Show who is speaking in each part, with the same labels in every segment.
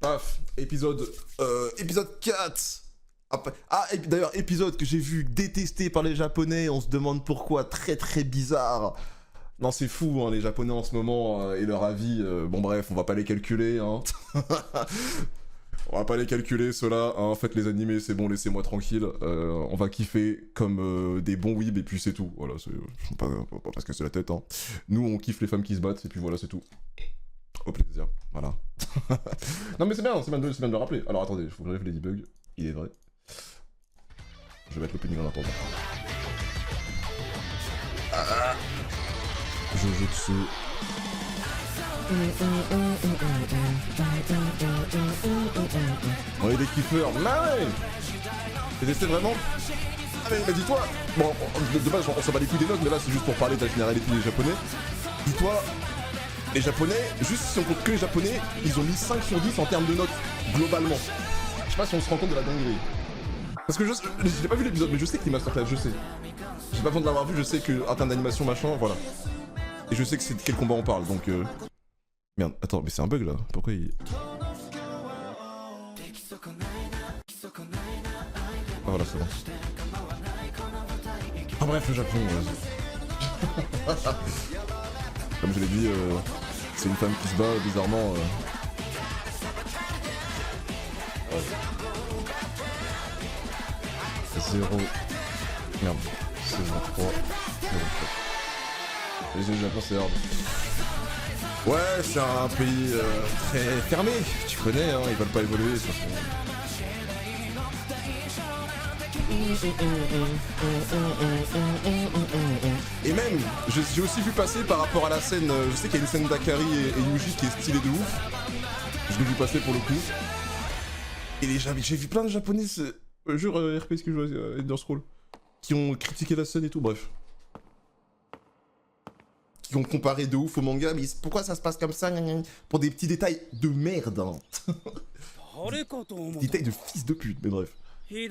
Speaker 1: Paf, épisode 4. D'ailleurs, épisode que j'ai vu détesté par les Japonais, on se demande pourquoi, très très bizarre. Non, c'est fou, hein, les Japonais en ce moment et leur avis. Bon, bref, on va pas les calculer, hein. On va pas les calculer, ceux-là. Hein. Faites les animés, c'est bon, laissez-moi tranquille. On va kiffer comme des bons weebs et puis c'est tout. Voilà, pas se casser la tête. Hein. Nous, on kiffe les femmes qui se battent et puis voilà, c'est tout. Au plaisir, voilà. Non mais c'est bien de le rappeler. Alors attendez, il faut que j'arrive Ladybug, il est vrai. Je vais mettre l'opening en attendant. Jujutsu. On est des kiffeurs, mais ouais. T'es testé vraiment? Ah mais dis-toi. Bon, de base on s'en bat les couilles des notes, mais là c'est juste pour parler de la généralité des japonais. Dis-toi, les japonais, juste si on compte que les japonais, ils ont mis 5 sur 10 en termes de notes, globalement. Je sais pas si on se rend compte de la dinguerie. Parce que j'ai pas vu l'épisode, mais je sais qu'il m'a sorti, je sais. J'ai pas besoin de l'avoir vu, je sais que en termes d'animation machin, voilà. Et je sais que c'est de quel combat on parle, donc Merde, attends, mais c'est un bug là, pourquoi il... Ah voilà, c'est bon. Ah bref, le Japon, Comme je l'ai dit, c'est une femme qui se bat bizarrement. Zéro. Merde. Saison 3. Le Japon c'est hard. Ouais, c'est un pays très fermé. Tu connais, hein, ils veulent pas évoluer de toute façon. Et même, j'ai aussi vu passer par rapport à la scène, je sais qu'il y a une scène d'Akari et Yuji qui est stylée de ouf. Je l'ai vu passer pour le coup. Et j'ai vu plein de japonais, jure RPS qui joue à Elder Scrolls, qui ont critiqué la scène et tout, bref. Qui ont comparé de ouf au manga, mais pourquoi ça se passe comme ça, pour des petits détails de merde, hein. Détails de fils de pute, mais bref. Ça fait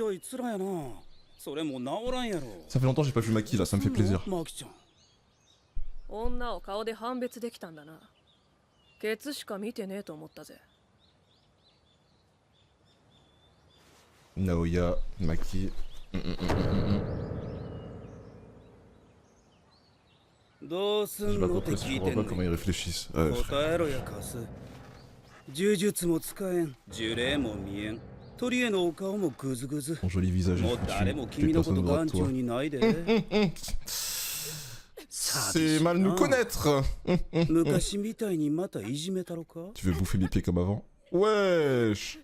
Speaker 1: longtemps que j'ai pas vu Maki là, ça me fait plaisir. Naoya, Maki. J'ai pas compris, je comprends pas comment ils réfléchissent. Ton joli visage est foutu, plus personne ne voudra de toi. C'est mal nous connaître. Tu veux bouffer mes pieds comme avant? Wesh.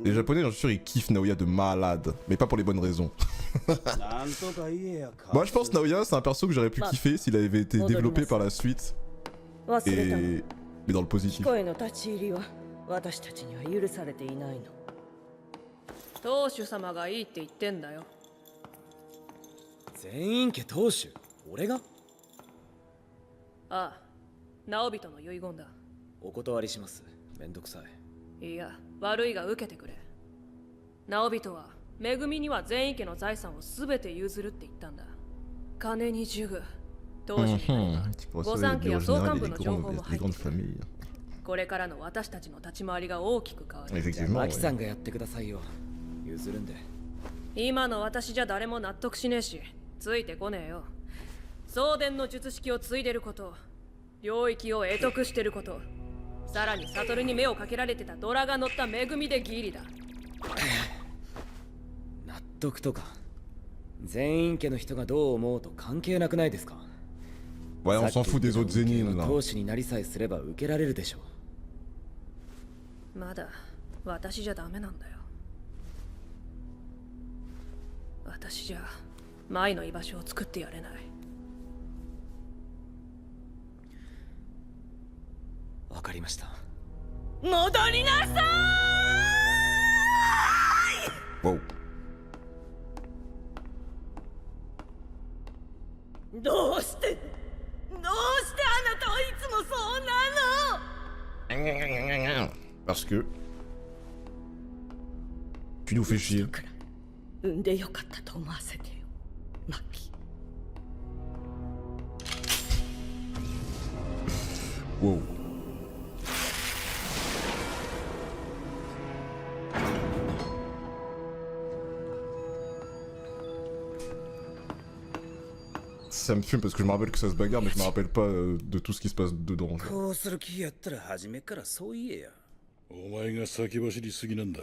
Speaker 1: Les japonais, j'en suis sûr, ils kiffent Naoya de malade, mais pas pour les bonnes raisons. Moi je pense que Naoya c'est un perso que j'aurais pu kiffer s'il avait été développé par la suite. Mais dans le positif. Effectivement, ouais, on s'en fout des autres zénines là. Wow. Parce que tu nous fais chier. Wow. Ça me fume parce que je me rappelle que ça se bagarre, mais je me rappelle pas de tout ce qui se passe dedans. genre.
Speaker 2: こうする気やったら初めからそう言えや。
Speaker 3: お前が先走りすぎなんだ。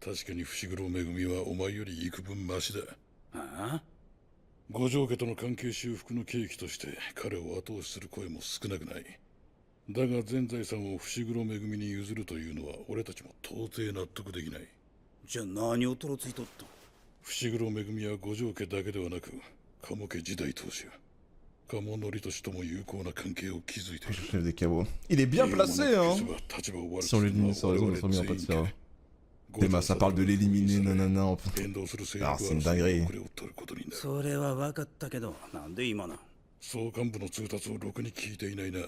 Speaker 3: 確かに伏黒恵はお前より幾分マシだ。
Speaker 2: ああ
Speaker 3: 五条家との関係修復の契機として彼を後押しする声も少なくない。だが全財産を伏黒恵に譲るというのは俺たちも到底納得できない。
Speaker 2: じゃあ何をとろついとったん？
Speaker 3: 伏黒恵は五条家だけではなく鴨家時代当主鴨則俊とも友好な関係を築いている。
Speaker 1: Chef des caveaux. Il est bien placé, hein. Si on lui dit sa raison, ils sont mis en pas de faire. Théma, ça parle de l'éliminer, nanana. Ah, c'est une dinguerie.
Speaker 2: それは分かったけど、なんで今な。
Speaker 3: 総監部の通達をろくに聞いていないな。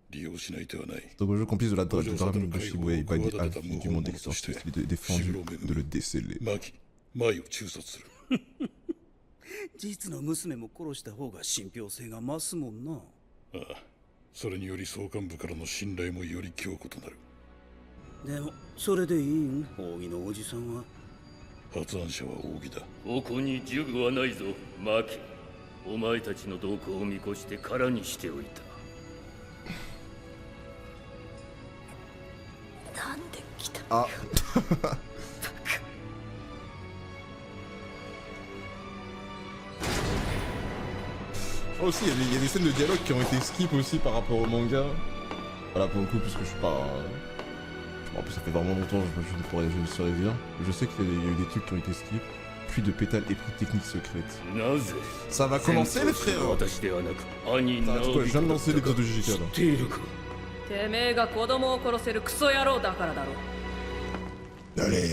Speaker 3: 利用しない手はない。
Speaker 1: Donc, au jeu complice de la Dragon de Shibue by the avis du monde exorciste, il est défendu de le déceler.
Speaker 3: マキ、前を中殺する。
Speaker 2: 実の娘も殺した方が信憑性が増すもんな。
Speaker 3: ああ、それにより総監部からの信頼もより強固となる。
Speaker 2: でも、それでいいん？扇のおじさんは。
Speaker 3: 発案者は扇だ。
Speaker 4: ここに呪具はないぞ、マキ。お前たちの動向を見越して空にしておいた。
Speaker 5: なんで来た？
Speaker 1: Ah. Aussi, il y a des scènes de dialogue qui ont été skip aussi par rapport au manga. Voilà, pour le coup, puisque je suis pas. En plus, ça fait vraiment longtemps, je ne saurais dire. Je sais qu'il y a eu des trucs qui ont été skip. Puis de pétale et puis technique secrète. Ça va commencer, les frères. Ça, je viens de lancer l'épisode de JJK là.
Speaker 5: てめえが子供を殺せるクソ野郎だからだろ。
Speaker 1: Allez. Et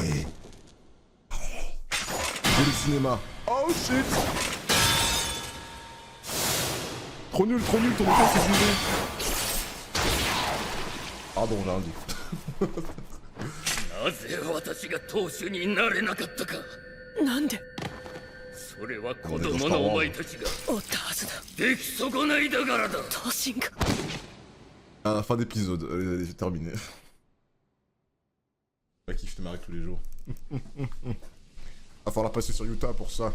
Speaker 1: le cinéma. Oh shit. Trop nul, ton moteur c'est fini. Pardon, j'ai rien dit.
Speaker 4: なぜ私が当主になれなかったか。
Speaker 5: なんで？
Speaker 4: それは子供のお前たちが
Speaker 5: おったはずだ。
Speaker 4: 出来損ないだからだ。
Speaker 5: 頭身が。
Speaker 1: À la fin d'épisode, allez, c'est terminé. Pas qui je te marie tous les jours. Va falloir passer sur Utah pour ça.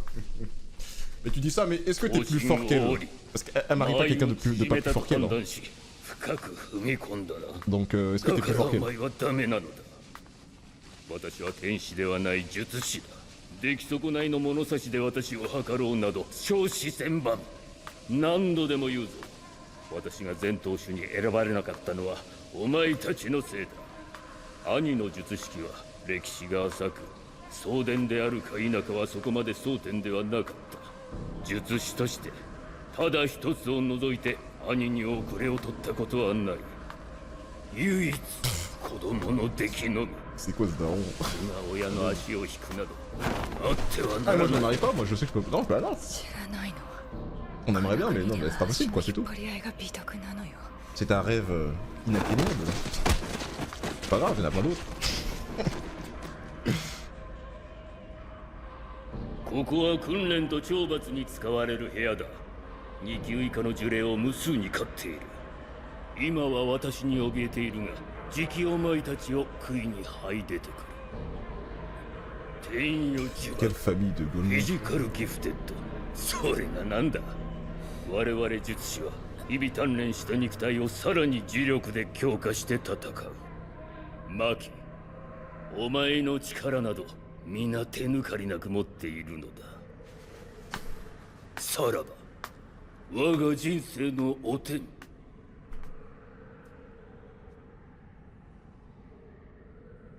Speaker 1: Mais tu dis ça, mais est-ce que t'es plus fort qu'elle? Parce qu'elle marie pas quelqu'un de pas plus fort qu'elle. Donc est-ce que t'es plus fort qu'elle?
Speaker 4: 私は天使ではない術師だ。出来損ないの物差しで私を図ろうなど少子千万。何度でも言うぞ。私が前当主に選ばれなかったのはお前たちのせいだ。兄の術式は歴史が浅く、送電であるか否かはそこまで争点ではなかった。術師としてただ一つを除いて兄に遅れを取ったことはない。唯一子供の出来のみ。
Speaker 1: C'est quoi ce daron? Ah moi je m'en arrive pas, moi je sais que je peux... Non, bah non. On aimerait bien, mais non, mais c'est pas possible quoi, c'est tout. C'est un rêve inatteignable. C'est pas grave, il y en a plein d'autres.
Speaker 4: ここは訓練と懲罰に使われる部屋だ。2級以下の呪霊を無数に飼っている。今は私に怯えているが、じきお前たちを杭に這い出てくる。天よ呪縛、フィジカルギフテッド。それがなんだ。我々術師は日々鍛錬した肉体をさらに磁力で強化して戦う。マキ、お前の力など皆手抜かりなく持っているのだ。さらば我が人生のお手に。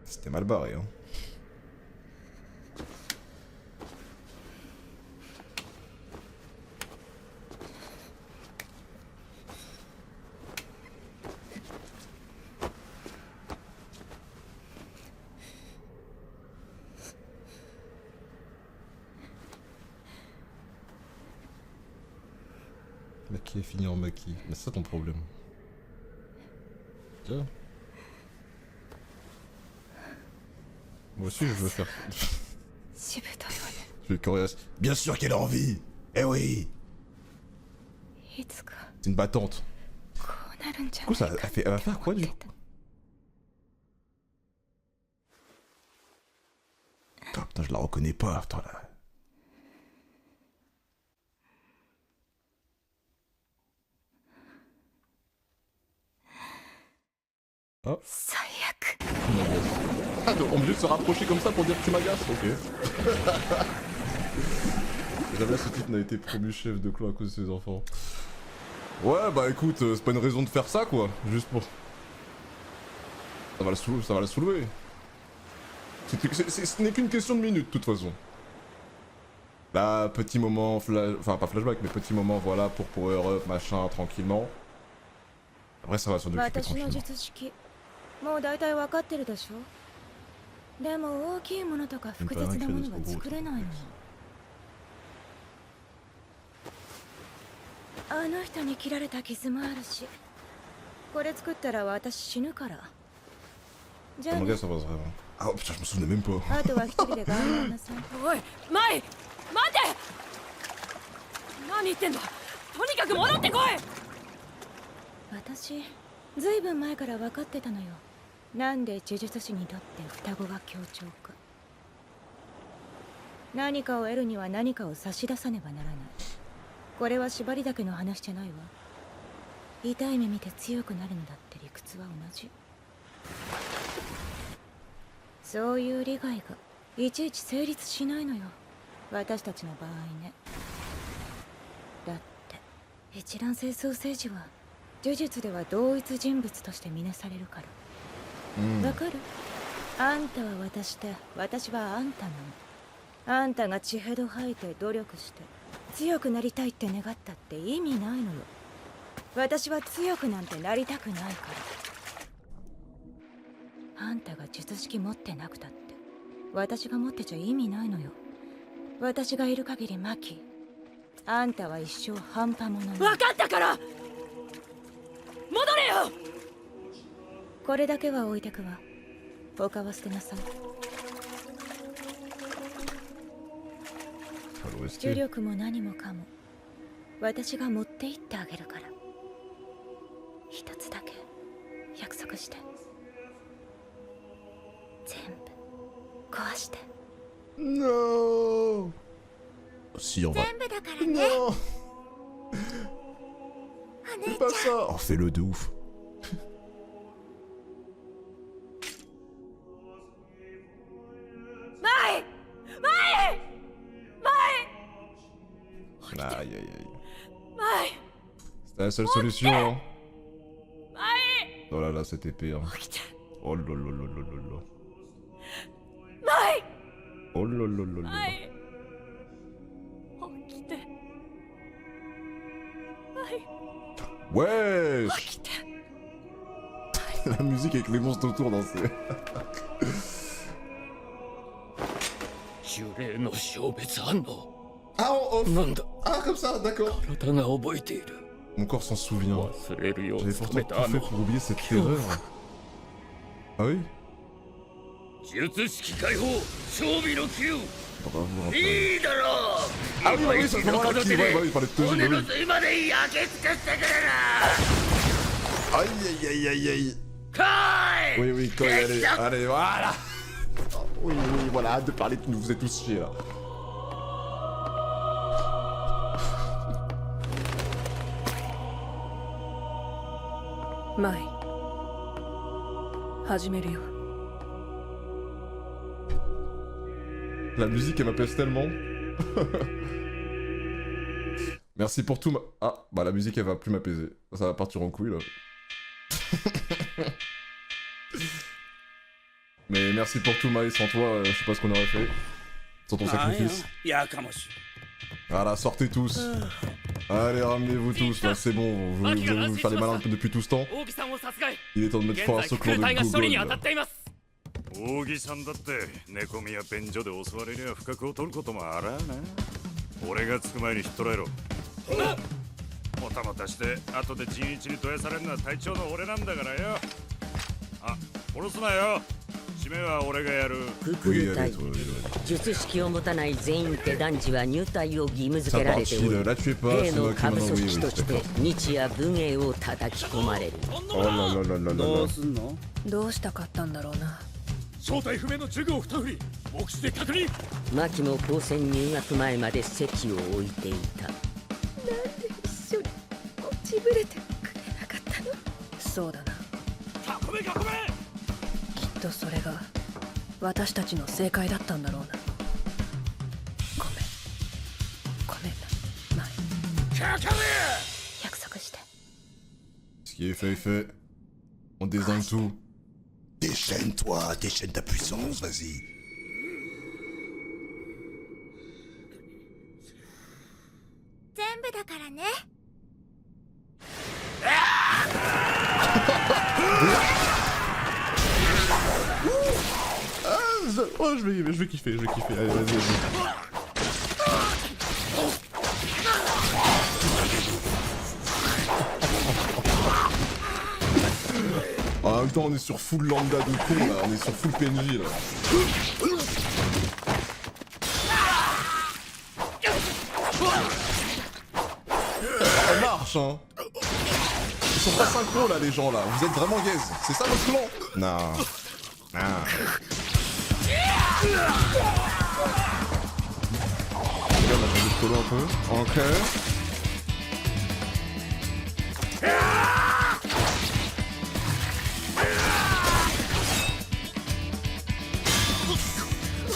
Speaker 1: C'était mal barré, hein. Maki est fini en Maki. Mais c'est ça ton problème. Tiens. Moi aussi je veux faire. Je vais chorégraphier. Bien sûr qu'elle a envie. Eh oui. C'est une battante. Du coup, elle va faire quoi du coup? Putain, je la reconnais pas, putain là.
Speaker 6: 最悪。
Speaker 1: Ah, on est obligé de se rapprocher comme ça pour dire que tu m'agaces. Ok. Jamais ce type n'a été promu chef de clan à cause de ses enfants. Ouais, bah écoute, c'est pas une raison de faire ça quoi. Juste pour. Ça va la soulever. Ce n'est qu'une question de minutes de toute façon. Là, petit moment, enfin pas flashback, mais petit moment, voilà, pour power up, machin, tranquillement. Après, ça va s'en occuper
Speaker 6: 私の
Speaker 1: tranquillement.
Speaker 6: 術式もう大体分かってるでしょ。でも大きいものとか複雑なものは作れないの。あの人に切られた傷もあるし、これ作ったら私死ぬから。じゃあ
Speaker 1: Mon
Speaker 6: ね、
Speaker 1: gars, ça va vraiment. Ah oh, putain, je me souvenais même pas.
Speaker 6: あとは一人で頑張りなさい。
Speaker 5: おいマイ待て、何言ってんだ。とにかく戻ってこい。
Speaker 6: 私ずいぶん前から分かってたのよ。なんで呪術師にとって双子が協調か。何かを得るには何かを差し出さねばならない。これは縛りだけの話じゃないわ。痛い目見て強くなるのだって理屈は同じ。そういう利害がいちいち成立しないのよ、私たちの場合ね。だって一卵性双生児は呪術では同一人物として見なされるから。わかる？あんたは私で、私はあんたなの。あんたが血へど吐いて努力して強くなりたいって願ったって意味ないのよ。私は強くなんてなりたくないから。あんたが術式持ってなくたって私が持ってちゃ意味ないのよ。私がいる限りマキ、あんたは一生半端者なの。
Speaker 5: 分かったから戻れよ。
Speaker 6: これだけは置いてくわ。他は捨てなさい。 重力も何もかも私が持って行ってあげるから。一つだけ約束して。全部壊して。
Speaker 1: Non. Si on va.
Speaker 6: 全部だからね。
Speaker 1: Non. Fais pas ça. Oh, fais-le de ouf. Aïe aïe aïe. C'était la seule solution hein. Oh là là, cette épée hein. Oh là là là là là là. Oh là là là là.
Speaker 5: 起きて。
Speaker 1: Ouais.
Speaker 5: 起きて。
Speaker 1: La musique avec les monstres autour dans ces...
Speaker 4: 呪霊の消滅反応
Speaker 1: Ah en off.
Speaker 4: なんだ。
Speaker 1: Ah comme ça, d'accord.
Speaker 4: 体が覚えている。
Speaker 1: Mon corps s'en souvient.
Speaker 4: 忘れるよう
Speaker 1: J'avais
Speaker 4: 捕
Speaker 1: pourtant
Speaker 4: め
Speaker 1: tout
Speaker 4: たあ
Speaker 1: fait
Speaker 4: の
Speaker 1: pour oublier cette terreur. Ah oui?
Speaker 4: 術式解放装備の球
Speaker 1: Bravo, Raphaël.
Speaker 4: いいだろう。
Speaker 1: Ah oui, bah oui, ça se voit là qu'il il parlait de Toji,
Speaker 4: 骨
Speaker 1: bah
Speaker 4: の
Speaker 1: oui.
Speaker 4: 髄まで焼け尽くしてくれる。
Speaker 1: Aïe aïe aïe aïe aïe.
Speaker 4: 来い。
Speaker 1: Oui, oui, quand allez, allez, voilà. Oui, oui, voilà, hâte de parler, vous vous êtes tous chiés là.
Speaker 5: マイ始めるよ。
Speaker 1: La musique elle m'apaise tellement. Merci pour tout. Ah, bah la musique elle va plus m'apaiser. Ça va partir en couille là. Mais merci pour tout, Maï. Sans toi, je sais pas ce qu'on aurait fait. Sans ton
Speaker 2: なんや
Speaker 1: sacrifice.
Speaker 2: やかましい。
Speaker 1: Voilà, sortez tous. Allez, ramenez-vous tous. Là, c'est bon. Vous allez vous faire les malins depuis tout ce temps.
Speaker 5: 大木さんを殺害。
Speaker 1: Il est temps de mettre
Speaker 5: 現
Speaker 1: fin à
Speaker 5: 在
Speaker 1: ce
Speaker 5: 空
Speaker 1: clan
Speaker 5: 隊
Speaker 1: de
Speaker 5: が処理に当たっ
Speaker 1: Gogol.
Speaker 5: ています。
Speaker 7: 大木さんだって寝込みや便所で襲われりゃ不覚を取ることもあらあな。俺が着く前に引っ捕らえろ。もたもたして後で陣一にどやされるのは隊長の俺なんだからよ。あ、殺すなよ。締めは俺がやる。
Speaker 8: クク
Speaker 1: Oui,
Speaker 8: ル
Speaker 1: allez,
Speaker 8: 隊
Speaker 1: toi, allez.
Speaker 8: 術式を持たない全員って男児は入隊を義務付
Speaker 1: Ça
Speaker 8: けら
Speaker 1: part
Speaker 8: れてお
Speaker 1: chill.
Speaker 8: り
Speaker 1: Là, tu es pas.
Speaker 8: 兵
Speaker 1: C'est
Speaker 8: の
Speaker 1: moi qui
Speaker 8: 下
Speaker 1: m'en
Speaker 8: 部
Speaker 1: ai
Speaker 8: 組
Speaker 1: oui,
Speaker 8: 織
Speaker 1: oui,
Speaker 8: として
Speaker 1: d'accord.
Speaker 8: 日夜武芸を叩き込まれる。
Speaker 1: Oh là là là là là
Speaker 2: ど
Speaker 1: là.
Speaker 2: うすんの？
Speaker 6: どうしたかったんだろうな。
Speaker 3: 正体不明の呪具を二振り目視で確認。
Speaker 8: 牧も高専入学前まで席を置いていた。
Speaker 6: 一緒に落ちぶれてくれなかったの。そうだな。
Speaker 5: きっとそれが私たちの正解だったんだろうな。ごめんな、マイ。
Speaker 6: 約束して。
Speaker 1: Ce qui est fait est fait. On désingue tout.
Speaker 2: Déchaîne-toi, déchaîne ta puissance, vas-y.
Speaker 6: 全部だからね。
Speaker 1: Oh, je vais kiffer, Allez, vas-y. En même temps, on est sur full lambda de con là, on est sur full PNJ là. Ça marche hein. Ils sont pas synchro là les gens là, vous êtes vraiment gaze, c'est ça votre plan? Non. Regarde, on a changé de colo un peu. Ok.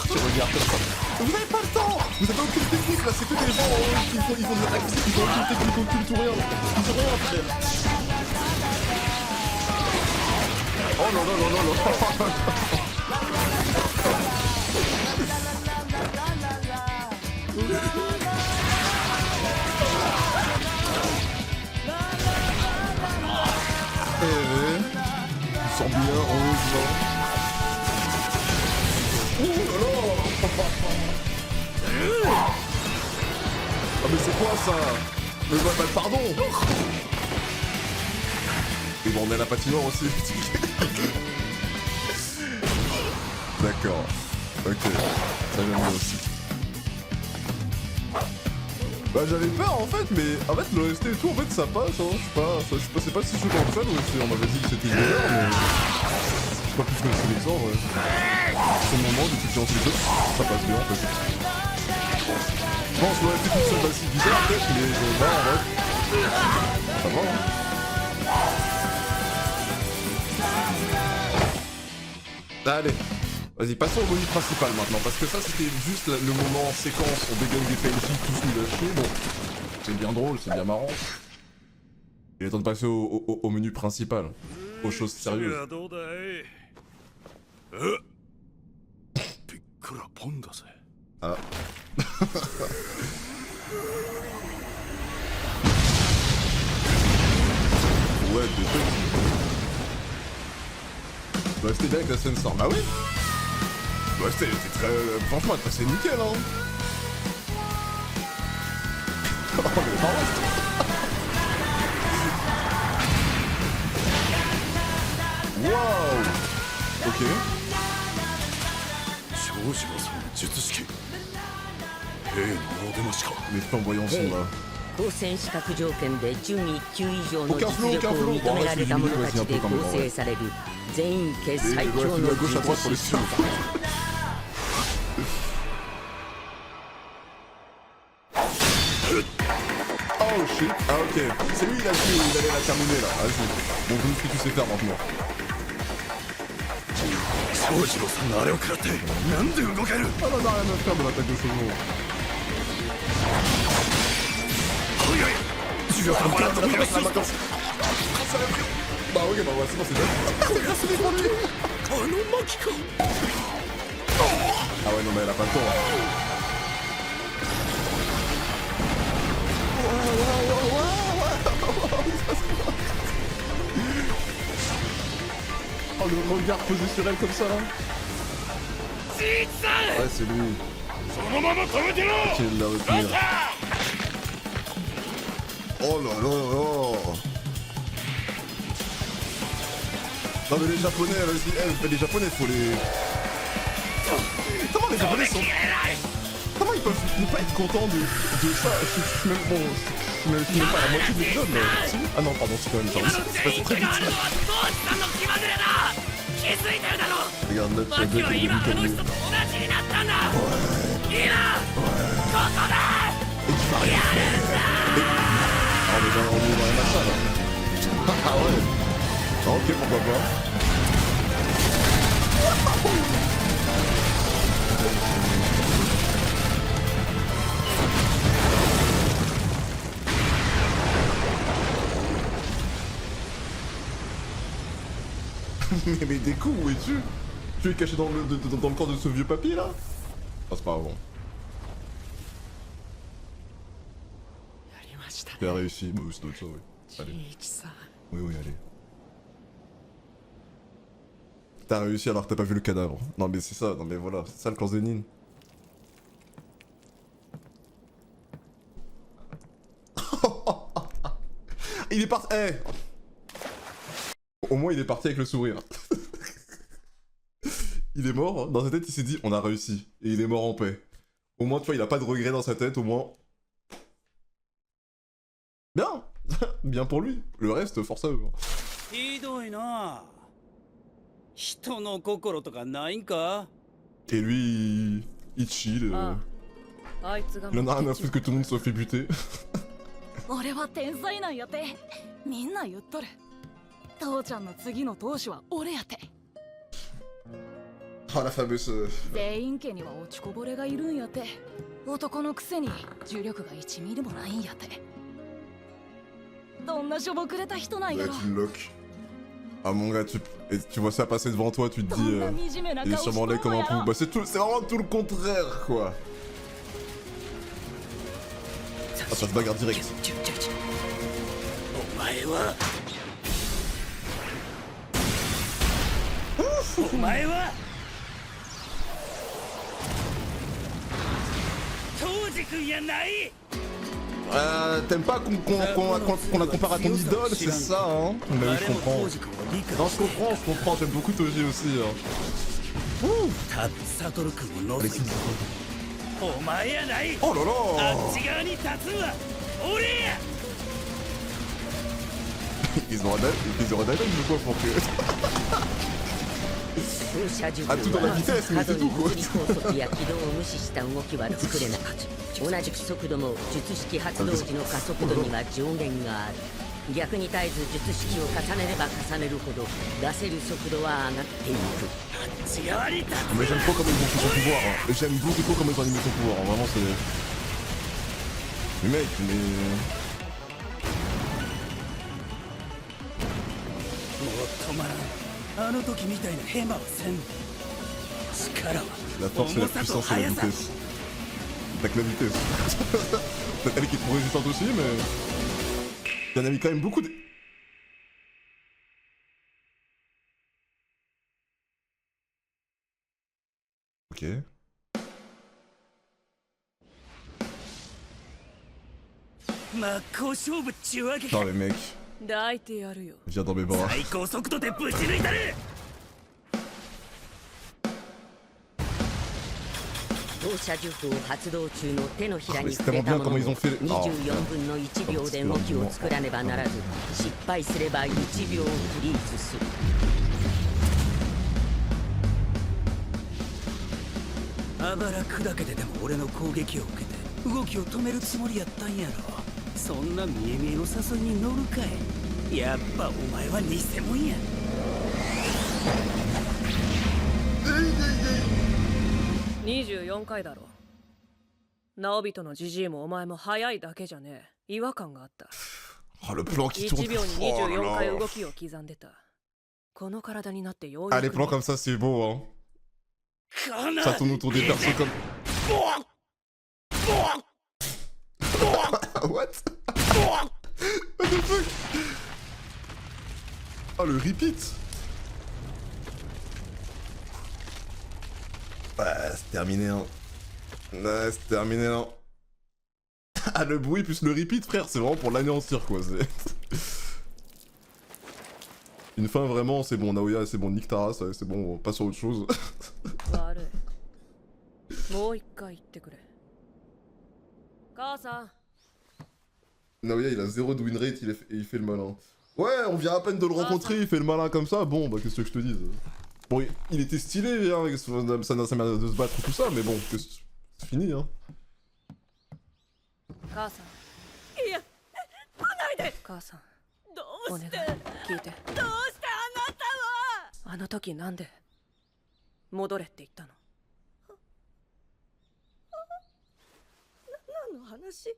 Speaker 1: Tu regardes comme ça. Vous avez pas le temps. Vous avez aucune technique là, c'est que des gens qui font des attaques physiques, ils ont aucune technique, aucune tout rien. Ils ont rien à faire. Oh non. Il sent bien, heureusement. Ah mais c'est quoi ça? Mais bah, pardon. Et bon on est à la patinoire aussi. D'accord. Ok. Ça j'aime bien aussi. Bah j'avais peur en fait, mais en fait l'OST et tout en fait ça passe hein, c'est pas si choquant que ça l'OST, on m'avait dit que c'était une erreur mais... Je sais pas plus que c'est les ordres, ouais. Sur le moment, depuis que j'ai lancé les autres, ça passe bien en fait. Je pense l'OST toute seule bah c'est bizarre peut-être, mais là en vrai... Ça va hein. Allez, vas-y, passons au menu principal maintenant, parce que ça c'était juste le moment séquence, on dégaine des PNJ, tous nous à chier, bon, c'est bien drôle, c'est bien marrant. Il est temps de passer au menu principal, aux choses sérieuses. Ah. Ouais, des trucs. Bah c'était bien avec la scène sort, bah oui. Bah c'était très... franchement elle passait nickel hein. Oh mais marrant. Waouh. Ok. Les flamboyants sont là.
Speaker 8: 当選資格条件で準1級以上の実力を認められた者たちで構成される全員家最強の術師団。
Speaker 1: Oh shit, ah ok, c'est lui il a vu où il allait la terminer là, vas-y. Bon vous ce que tu sais faire maintenant. Ah non, non, rien à faire de l'attaque de Shoujo. Tu vas faire la vacance. Bah ok, bah ouais, c'est bon, c'est bien. Merci pour lui. Ah ouais, non mais elle a pas le temps. Oh le regard posé sur elle comme ça là. Ouais c'est lui. Ok, il l'a retenu. Oh là là là. Non mais les japonais, vas-y, les japonais faut les... Comment les japonais sont... Comment ils peuvent ne pas être contents de ça? Je suis même... Bon, je suis même pas à la moitié de l'épisode mais... Ah non pardon, c'est quand même genre... C'est passé très vite. Regarde là, tu as deux comme lui. Ouais. Et tu vas rien faire. Ah mais on est dans les machins là. Ah ouais. Ok, pourquoi pas. mais des coups, où es-tu? Tu es caché dans le corps de ce vieux papy là? Ah, c'est pas grave. Tu as réussi, bah, c'est d'autres ça, oui. Allez. Oui, oui, allez. T'as réussi alors que t'as pas vu le cadavre. Non mais c'est ça, non mais voilà, c'est ça le clan Zenin. Il est parti. Eh, au moins il est parti avec le sourire. Il est mort, dans sa tête il s'est dit on a réussi. Et il est mort en paix. Au moins tu vois il a pas de regret dans sa tête, au moins. Bien. Bien pour lui. Le reste, force à eux.
Speaker 2: ひどいな。人の心とかないんか。
Speaker 1: Et lui, il chill.
Speaker 5: あいつが
Speaker 1: Il en a rien à foutre que tout le monde soit fait buter.
Speaker 6: 俺は天才なんやてみんな言っとる父ちゃんの次の当主は俺やて
Speaker 1: Ah la fameuse...
Speaker 6: 全員家には落ちこぼれがいるんやて男のくせに重力が1ミリもないんやてどんなしょぼくれた人なんやろ
Speaker 1: une loque. Ah mon gars, tu vois ça passer devant toi, tu te dis... il est sûrement laid comme un pou. Bah c'est vraiment tout le contraire quoi. Ah ça se bagarre direct.
Speaker 2: お前はお前は当時君やない。
Speaker 1: T'aimes pas qu'on la compare à ton idole, c'est ça hein? Mais oui, je comprends. Non, je comprends, j'aime beaucoup Toji aussi. Hein. Ouh. Alexis. Oh là là. Ils auraient d'ailleurs de quoi pour que... Ah, tout dans la vitesse, mais c'est tout quoi.
Speaker 8: 同じく速度も術式発動時の加速度には上限がある。逆に絶えず術式を重ねれば重ねるほど出せる速度は上がっていく。
Speaker 1: Mais j'aime trop comment ils ont fait son pouvoir. Hein. J'aime beaucoup trop comment ils ont animé son pouvoir. Hein. Vraiment c'est... Mais mec, mais... La force et la puissance et la vitesse. T'as que la vitesse. Peut-être elle qui est trop résistante aussi, mais... Il y en a mis quand même beaucoup de... Ok. Non mais mec,
Speaker 5: 抱いてやるよ
Speaker 1: viens dans mes bras.
Speaker 2: 最高速度でぶち抜いたる。
Speaker 8: 投射呪符を発動中の手のひらに触れたものを24分の1秒で動きを作らねばならず失敗すれば1秒フリーズする。
Speaker 2: あばら砕けてでも俺の攻撃を受けて動きを止めるつもりやったんやろ。そんな見え見えの誘いに乗るかい。やっぱお前は偽物や。
Speaker 5: 24回だろ直人のジジイもお前も速いだけじゃねえ違和感があった
Speaker 1: Oh le plan qui tourne.
Speaker 5: 1秒に24回動きを刻んでたこの体になってよう
Speaker 1: Ah
Speaker 5: や
Speaker 1: les
Speaker 5: く
Speaker 1: plans comme ça c'est beau hein. Ça tourne autour des persos comme... What? What the fuck? Oh le repeat. Ouais, c'est terminé hein. Ouais, c'est terminé hein. Ah le bruit plus le repeat frère, c'est vraiment pour l'anéantir quoi. Une fin vraiment, c'est bon Naoya, c'est bon, nique ta race, c'est bon, on passe sur autre chose.
Speaker 5: 悪いもう一回言ってくれ母さん
Speaker 1: Naoya il a 0 de win rate, il fait le malin. Ouais, on vient à peine de le rencontrer, il fait le malin comme ça, bon bah qu'est-ce que je te dise. Bon, il était stylé, hein, ça n'a pas de se battre tout ça, mais bon, c'est fini hein.
Speaker 5: 母さんいや来ないで母さんどうしてお願い聞いてどうしたの時なんで戻れって言ったの？
Speaker 6: 何の話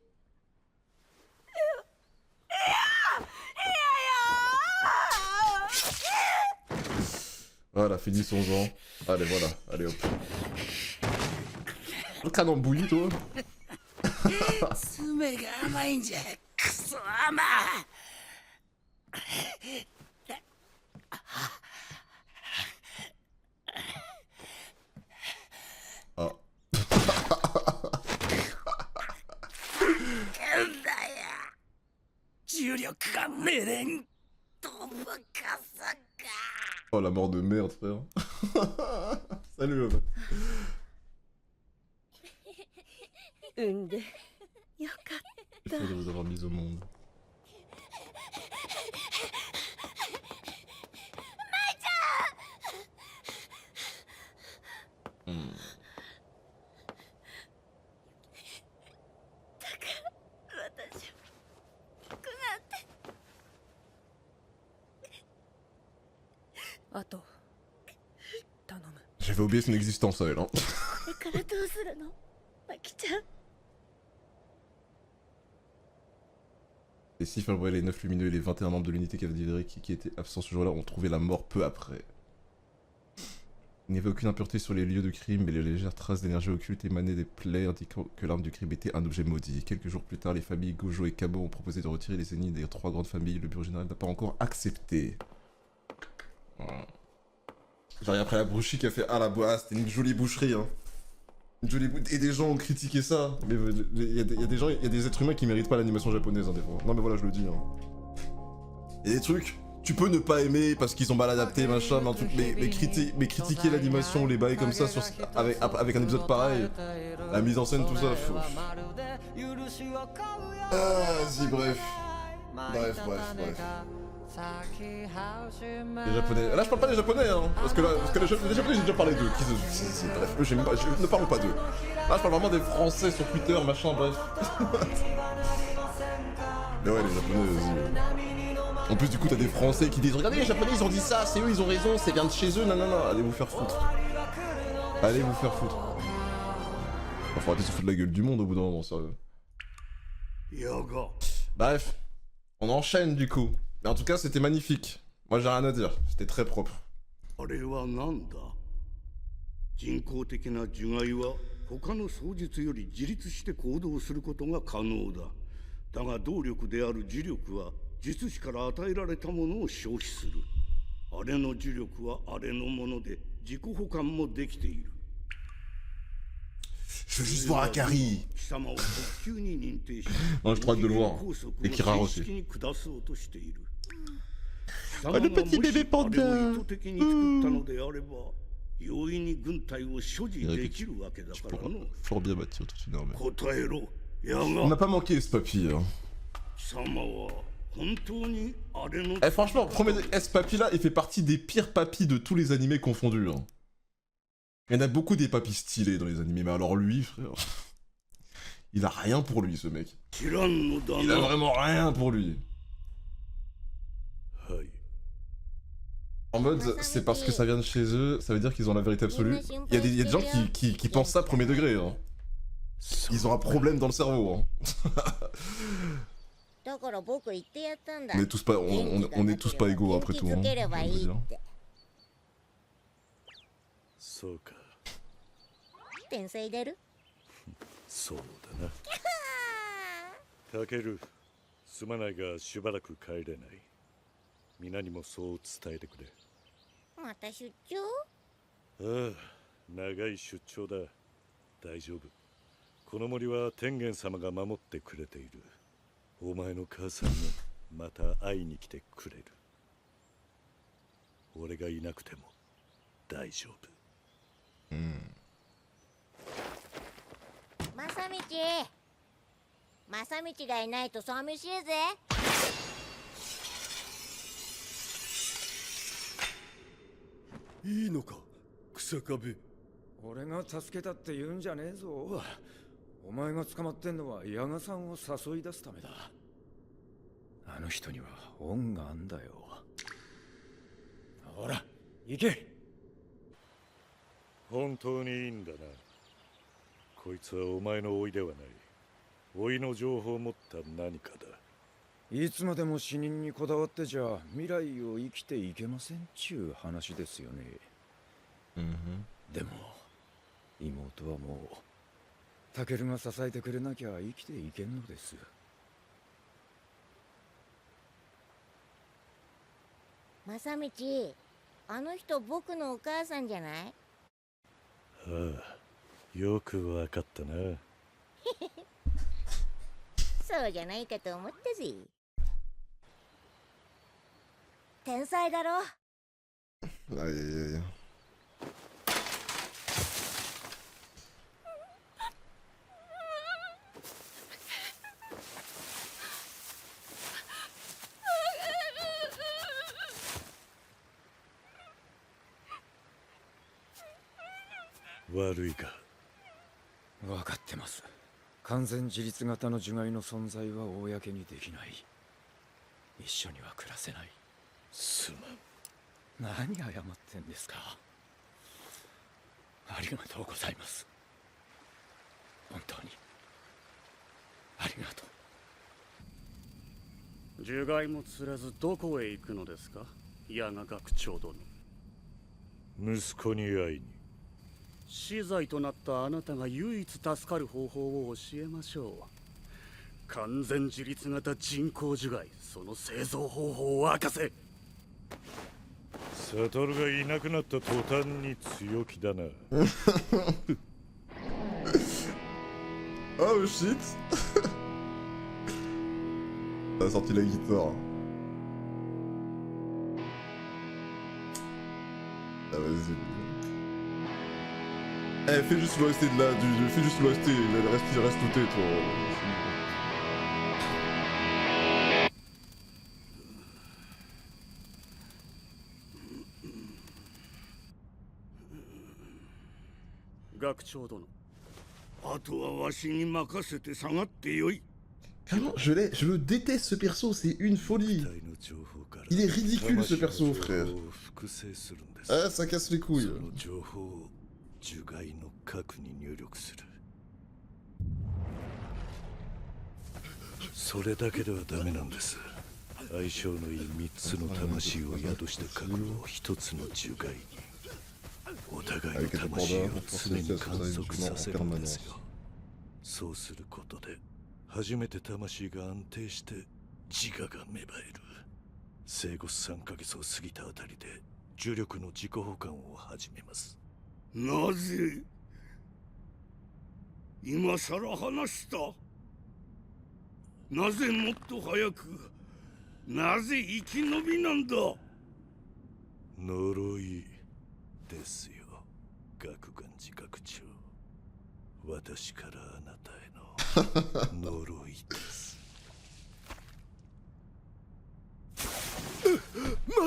Speaker 6: ？Voilà,
Speaker 1: finissons-en. Allez, voilà, allez hop. Le canon bouilli, toi.
Speaker 2: 爪が甘いんじゃ。クソ甘。
Speaker 1: あ。
Speaker 2: なんだよ。重力が寝れん。飛ぶかさか。
Speaker 1: Oh la mort de merde, frère. Salut, homme.
Speaker 6: 産んでよかっ
Speaker 1: Il faudrait vous avoir mis au monde. Hmm.
Speaker 6: 私
Speaker 5: あと頼む。
Speaker 1: J'avais oublié son existence à elle, hein.
Speaker 6: これからどうするのマキちゃん。
Speaker 1: Les 6 Firewall, les 9 lumineux et les 21 membres de l'unité cadavérique qui étaient absents ce jour-là ont trouvé la mort peu après. Il n'y avait aucune impureté sur les lieux de crime, mais les légères traces d'énergie occulte émanaient des plaies indiquant que l'arme du crime était un objet maudit. Quelques jours plus tard, les familles Gojo et Kabo ont proposé de retirer les ennemis des 3 grandes familles. Le bureau général n'a pas encore accepté. Voilà. Genre après la boucherie qui a fait « Ah la boîte, c'était une jolie boucherie hein ». Et des gens ont critiqué ça, mais il y a des gens, il y a des êtres humains qui méritent pas l'animation japonaise hein, des fois. Non mais voilà, je le dis. Hein. Il y a des trucs, tu peux ne pas aimer parce qu'ils ont mal adapté, machin, mais critiquer l'animation, les bails comme ça avec un épisode pareil, la mise en scène, tout ça. Faut... Ah, vas-y, bref. Bref. Les japonais. Là, je parle pas des japonais, hein. Parce que les japonais, j'ai déjà parlé d'eux. Bref, eux, ne parlons pas d'eux. Là, je parle vraiment des français sur Twitter, machin, bref. Mais ouais, les japonais, vas-y. En plus, du coup, t'as des français qui disent regardez, les japonais, ils ont dit ça, c'est eux, ils ont raison, c'est bien de chez eux, non. Allez vous faire foutre. Allez vous faire foutre. Enfin, faut arrêter de se foutre de la gueule du monde au bout d'un moment, sérieux. Bref, on enchaîne du coup. Mais en tout cas, c'était magnifique. Moi, j'ai rien à dire. C'était très propre.
Speaker 9: あれは何だ？人工的な樹害は他の双術より自立して行動することが可能だ。だが動力である磁力は術師から与えられたものを消費する。あれの磁力はあれのもので自己補完もできている。
Speaker 1: Je veux juste voir Akari.
Speaker 9: 貴様を特級に認定し、
Speaker 1: Non, j'ai trop hâte de le voir. Et Kira aussi.
Speaker 9: Ah, le
Speaker 1: petit bébé panda. Tu pourras fort bien bâtir toute une armée. On n'a pas manqué ce papy. Hein. Eh, franchement, ce papy là, il fait partie des pires papys de tous les animés confondus. Hein. Il y en a beaucoup des papys stylés dans les animés, mais alors lui, frère, il a rien pour lui, ce mec. Il a vraiment rien pour lui. En mode, c'est parce que ça vient de chez eux, ça veut dire qu'ils ont la vérité absolue. Il y a des gens qui pensent ça premier degré. Hein. Ils ont un problème dans le cerveau. Hein. On est tous pas, on est tous pas égaux après tout. Hein, je veux dire.
Speaker 7: そうか。
Speaker 6: 天才出る？
Speaker 7: そうだな。タケル、すまないがしばらく帰れない。皆にもそう伝えてくれ。
Speaker 6: また出張？
Speaker 7: ああ、長い出張だ。大丈夫。この森は天元様が守ってくれている。お前の母さんもまた会いに来てくれる。俺がいなくても大丈夫。
Speaker 6: 正道がいないと寂しいぜ。
Speaker 10: いいのか、草壁。俺が助けたって言うんじゃねえぞ。お前が捕まってんのは矢賀さんを誘い出すためだ。あの人には恩があんだよ。ほら、行け。
Speaker 3: 本当にいいんだな。こいつはお前の甥ではない。甥の情報を持った何かだ。
Speaker 10: いつまでも死人にこだわってじゃ未来を生きていけませんちゅう話ですよね。でも妹はもうタケルが支えてくれなきゃ生きていけんのです。
Speaker 6: 正道、あの人僕のお母さんじゃない？
Speaker 3: ああ、よくわかったな。
Speaker 6: そうじゃないかと思ったぜ。天才だろ。
Speaker 1: Aïe aïe aïe.
Speaker 3: Warui ka.
Speaker 10: 分かってます。完全自立型の樹害の存在は公にできない。一緒には暮らせない。
Speaker 3: す
Speaker 10: まん。何謝ってんですか。ありがとうございます。本当にありがと
Speaker 2: う。樹害も釣らずどこへ行くのですか、矢賀学長殿。
Speaker 3: 息子に会いに。
Speaker 2: 死罪となったあなたが唯一助かる方法を教えましょう。完全自立型人工樹害、その製造方法を明かせ。
Speaker 3: サトルがいなくなった途端に強気だな。
Speaker 1: Oh shit. Ça a sorti la guitare. Ah vas-y. Eh, fais juste l'OST de là, fais juste l'OST, le reste il reste tout toi. Je le déteste ce perso, c'est une folie. Il est ridicule ce perso, frère. Ah, ça casse les couilles.
Speaker 3: 樹害の核に入力する。それだけではダメなんです。相性のいい3つの魂を宿した核を1つの樹害に。お互いの魂を常に観測させるんですよ。そうすることで初めて魂が安定して自我が芽生える。生後3ヶ月を過ぎたあたりで重力の自己補完を始めます。
Speaker 9: なぜ今さら話した？なぜもっと早く？なぜ生き延びなんだ？
Speaker 3: 呪いですよ、学眼寺学長。私からあなたへの呪いです。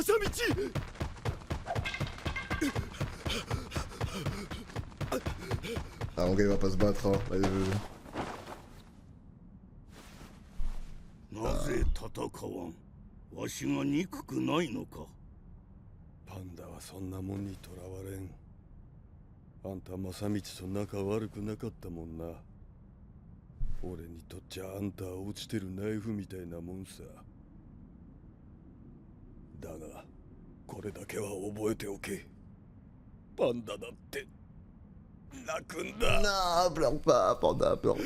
Speaker 10: 正道。
Speaker 1: Ah, mon gars, il va pas se battre, hein. Allez,
Speaker 9: なぜ戦わん？わしが憎くないのか？
Speaker 10: パンダはそんなもんにとらわれん。あんた正道と仲悪くなかったもんな。俺にとっちゃあんたは落ちてるナイフみたいなもんさ。だがこれだけは覚えておけ。パンダだって泣くんだ。
Speaker 1: Non, pleure pas, Panda, pleure pas.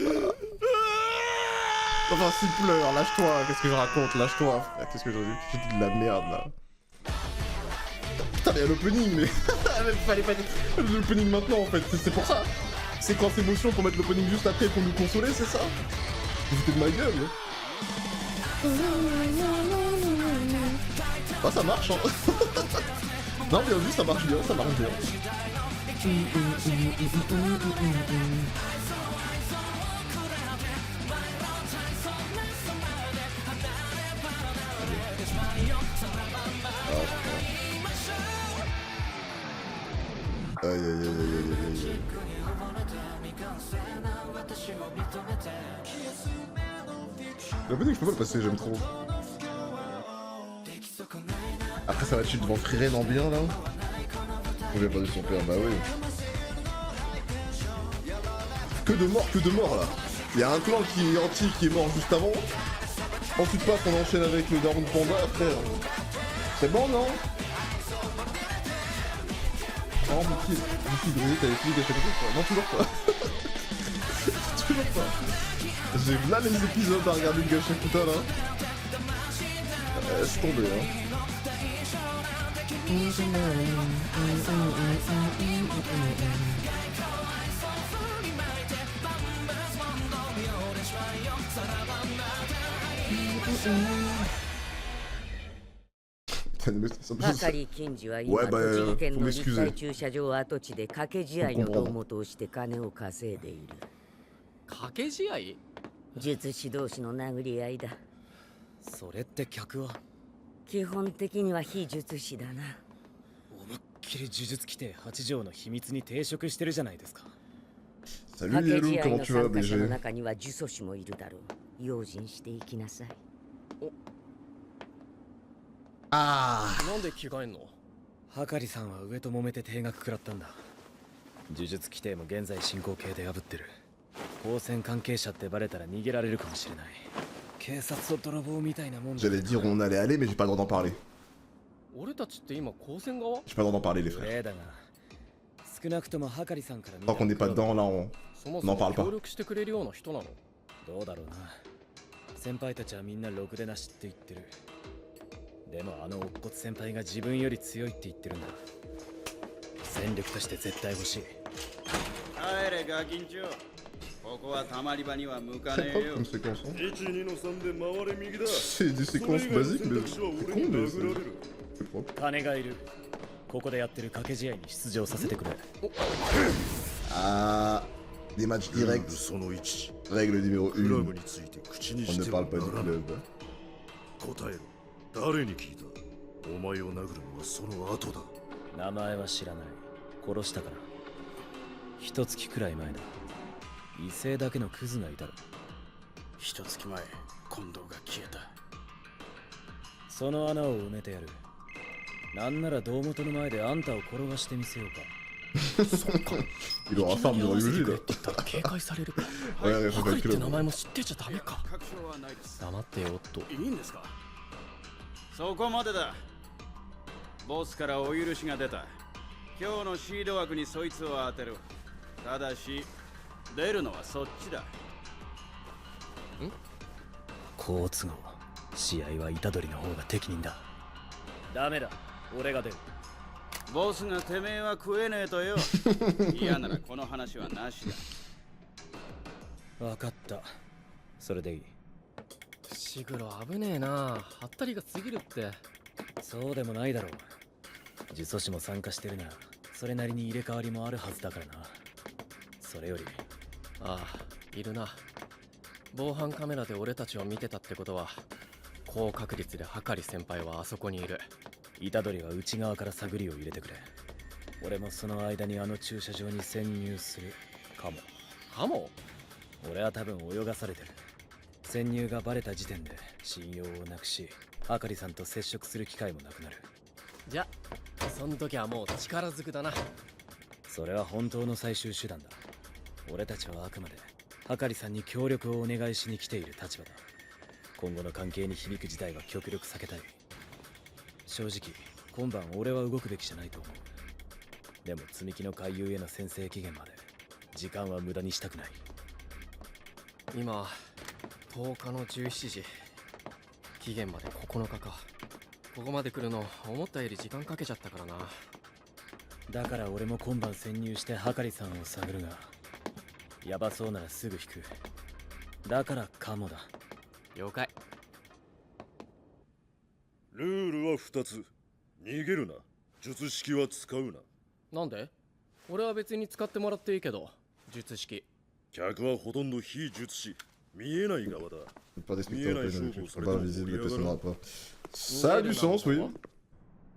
Speaker 1: Enfin, s'il pleure, lâche-toi, qu'est-ce que je raconte? Lâche-toi, frère, qu'est-ce que je dis de la merde là. Putain, mais il y a l'opening, mais. Fallait pas dire l'opening maintenant en fait, c'est pour ça. Séquence émotion pour mettre l'opening juste après pour nous consoler, c'est ça? Vous foutez de ma gueule. Ah, ça marche, hein. Non, bien vu, ça marche bien, ça marche bien. Aïe aïe aïe aïe aïe aïe. L'opening je peux pas le passer, j'aime trop. Après ça va dessus devant Frieren en bien là. Il a perdu son père, bah oui. Que de morts là. Il y a un clan qui est anti qui est mort juste avant. Ensuite pas qu'on enchaîne avec le Daron de Panda après. C'est bon non? Oh Mickey Dré, t'avais fini d'être quoi? Non toujours pas. Toujours pas. J'ai là les épisodes à regarder le Gachakuta là. Laisse tomber hein.
Speaker 8: はかり金次は今、栃木県の立体駐車場跡地で掛け試合の胴元をして金を稼いでいる。
Speaker 11: 掛け試合？
Speaker 8: 術師同士の殴り合いだ。
Speaker 11: それって客は？
Speaker 8: 基本的には非術師だな。
Speaker 11: 思いっきり呪術規定8条の秘密に抵触してるじゃないですか。
Speaker 8: 掛け試合の参加者の中には呪詛師もいるだろう。用心していきなさい。
Speaker 11: なんで着替えんの？はかりさんは上と揉めて定額食らったんだ。呪術規定も現在進行形で破ってる。光線関係者ってバレたら逃げられるかもしれない。警察と泥棒みたいなもん。
Speaker 1: J'allais dire on allait aller mais j'ai pas le droit d'en parler.
Speaker 11: 俺たちって今光線側？
Speaker 1: J'ai pas le droit d'en parler les frères.
Speaker 11: だが少なくともはかりさんから見
Speaker 1: Tant qu'on n'est pas dedans là on n'en parle pas.
Speaker 11: 協力してくれるような人なの？どうだろうな。先輩たちはみんなろくでなしって言ってる。でもあの乙骨先輩が自分より強いって言ってるんだ。戦力として絶対欲しい。
Speaker 12: 帰れガキンチョ。ここはたまり場には向かねえよ。
Speaker 1: C'est quoi comme séquence hein?
Speaker 7: 1、2の3で回れ右だ。
Speaker 1: C'est des séquences basiques mais c'est con mais c'est propre.
Speaker 11: 金がいる。ここでやってる掛け試合に出場させてくれ。
Speaker 1: Ah, des matchs directs. Règle numéro 1. On ne parle pas du club.
Speaker 7: 答えろ。誰に聞いた？お前を殴るのはその後だ。
Speaker 11: 名前は知らない。殺したから。一月くらい前だ。異性だけのクズがいたろ。
Speaker 12: 一月前、近藤が消えた。
Speaker 11: その穴を埋めてやる。なんなら胴元の前であんたを転がしてみせようか。
Speaker 1: Il aura femme de religieux là.
Speaker 11: って言ったら警戒されるか。
Speaker 1: Ouais,
Speaker 11: はかりって名前も知ってちゃダメか。黙ってよっと。
Speaker 12: いいんですか？そこまでだ。ボスからお許しが出た。今日のシード枠にそいつを当てる。ただし出るのはそっちだ。
Speaker 11: 好都合。試合は虎杖の方が適任だ。ダメだ。俺が出る。
Speaker 12: ボスがてめえは食えねえとよ。嫌ならこの話はなし
Speaker 11: だ。分かった。それでいい。
Speaker 13: シグロ危ねえな。はったりが過ぎるって。
Speaker 11: そうでもないだろう。呪詛師も参加してるな。それなりに入れ替わりもあるはずだからな。それより。
Speaker 13: ああ、いるな。防犯カメラで俺たちを見てたってことは高確率ではかり先輩はあそこにいる。
Speaker 11: 虎杖は内側から探りを入れてくれ。俺もその間にあの駐車場に潜入するかも。
Speaker 13: かも？
Speaker 11: 俺は多分泳がされてる。潜入がバレた時点で信用をなくし、はかりさんと接触する機会もなくなる。
Speaker 13: じゃその時はもう力ずくだな。
Speaker 11: それは本当の最終手段だ。俺たちはあくまではかりさんに協力をお願いしに来ている立場だ。今後の関係に響く事態は極力避けたい。正直今晩俺は動くべきじゃないと思う。でも積み木の回遊への先制期限まで時間は無駄にしたくない。
Speaker 13: 今10日の17時、期限まで9日か。ここまで来るの思ったより時間かけちゃったからな。
Speaker 11: だから俺も今晩潜入してはかりさんを探るが、ヤバそうならすぐ引く。だからカモだ。
Speaker 13: 了解。
Speaker 7: ルールは2つ。逃げるな。術式は使うな。
Speaker 13: なんで？俺は別に使ってもらっていいけど。術式。
Speaker 7: 客はほとんど非術師。見えない側だ。
Speaker 1: Pas des spectateurs pas visibles de personnes pas. Ça a du sens, oui.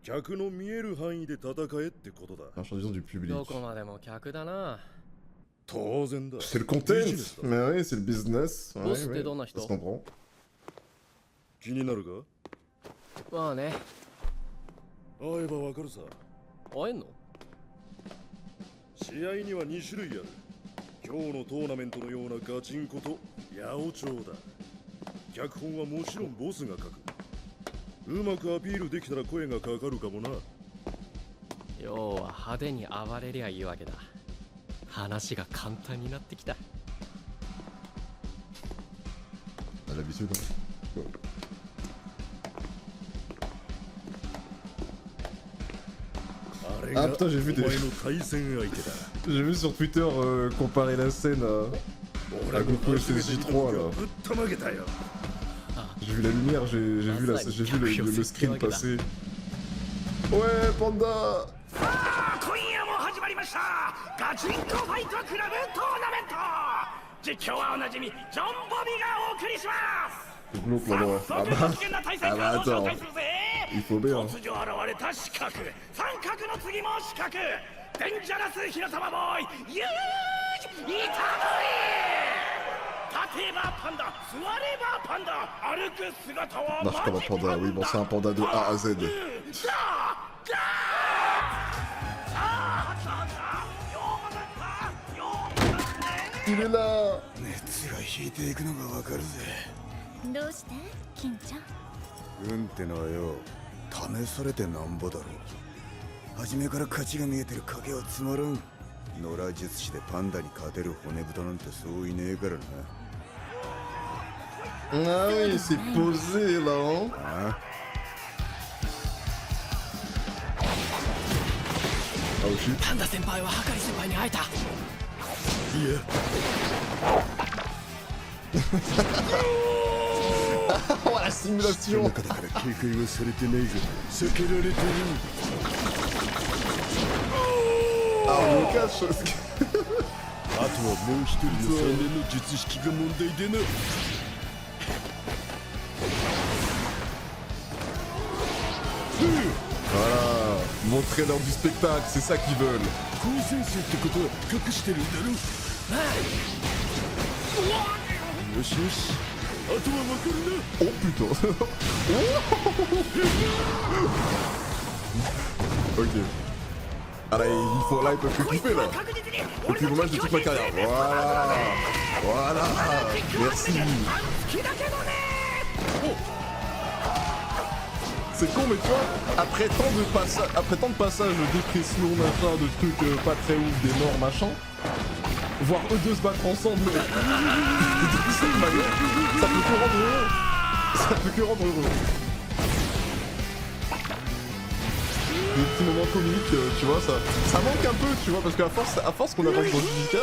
Speaker 7: 客の見える範囲で戦えってことだ。
Speaker 1: Marchandisation du public.
Speaker 13: どこまでも客だな。
Speaker 7: 当然だ。
Speaker 1: C'est le content. Mais oui, c'est le business. Ouais,
Speaker 13: ボスってどんな人？
Speaker 1: ça se comprend.
Speaker 7: 気になるか？
Speaker 13: まあね。
Speaker 7: 会えばわかるさ。
Speaker 13: 会えんの？
Speaker 3: 試合には2種類ある。今日のトーナメントのようなガチンコと八百長だ。脚本はもちろんボスが書く。うまくアピールできたら声がかかるかもな。
Speaker 13: 要は派手に暴れりゃいいわけだ。話が簡単になってきた。
Speaker 1: À l'habitude. Ah putain, j'ai vu j'ai vu sur Twitter comparer la scène à Goku SSJ3 là. J'ai vu la lumière, j'ai vu le screen passer. Ouais, Panda!
Speaker 2: 今夜も始まりましたガチンコファイトクラブトーナメント。実況はおなじみジョン・ボビがお送りします。
Speaker 1: Glauque là-bas. Ah bah attends, il faut bien.
Speaker 2: 突如現れた四角、三角の次も四角、デンジャラス火の玉ボーイ、ユージ、イタドリ。立てばパンダ、座ればパンダ、歩く姿は
Speaker 1: Marche comme un panda, oui, bon, c'est un panda de A à Z. Il est là!
Speaker 9: 熱が引いていくのがわかるぜ。
Speaker 6: どうして金ちゃん。
Speaker 9: 運ってのはよ、試されてなんぼだろう。初めから勝ちが見えてる影はつまらん。野良術師でパンダに勝てる骨太なんてそういねえからな。
Speaker 1: Ah oui, c'est posé là, hein?
Speaker 9: Ah.
Speaker 1: Oh shit.
Speaker 2: Panda senpai wa Hakari senpai ni aeta.
Speaker 1: Oh la simulation! Ah, on cache!
Speaker 3: あとはもう一人の3年の術式が問題でな。
Speaker 1: Voilà, montrer leur du spectacle, c'est ça qu'ils veulent.
Speaker 3: 高先生ってことは隠してるんだろ。よしよし、あとはわかるな。
Speaker 1: Oh putain! Ok. Ah là, là, ils peuvent que kiffer là. Depuis mon match de toute ma carrière. Voilà! Voilà! Merci! C'est con, mais tu vois, après tant de passages de dépression, machin, de trucs pas très ouf, des morts, machin, voir eux deux se battre ensemble, ça peut que rendre heureux. Ça peut que rendre heureux. Des petits moments comiques, tu vois, ça manque un peu, tu vois, parce qu'à force qu'on avance dans JJK,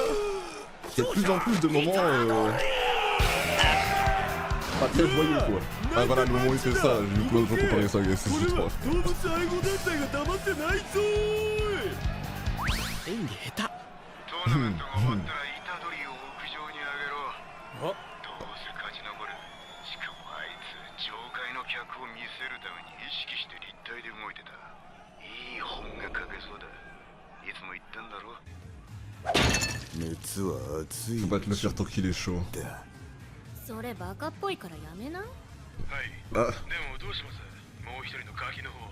Speaker 1: il y a de plus en plus de moments pas très joyeux quoi. Ah voilà, le moment où il fait ça, j'ai vu plein de gens comparer ça avec SSJ3.
Speaker 13: 演技下手。
Speaker 14: トーナメントが終わったらイタドリを屋上に上げろ。どうせ勝ち残る。しかもあいつ上階の客を見せるために意識して立体で動いてた。いい本が書けそうだ。いつも言ったんだろ。
Speaker 9: 熱は熱い。
Speaker 1: Faut pas te le faire tant qu'il est chaud.
Speaker 6: それバカっぽいからやめな。
Speaker 14: はい。
Speaker 1: あ。
Speaker 14: でもどうします？もう一人のガキの方は。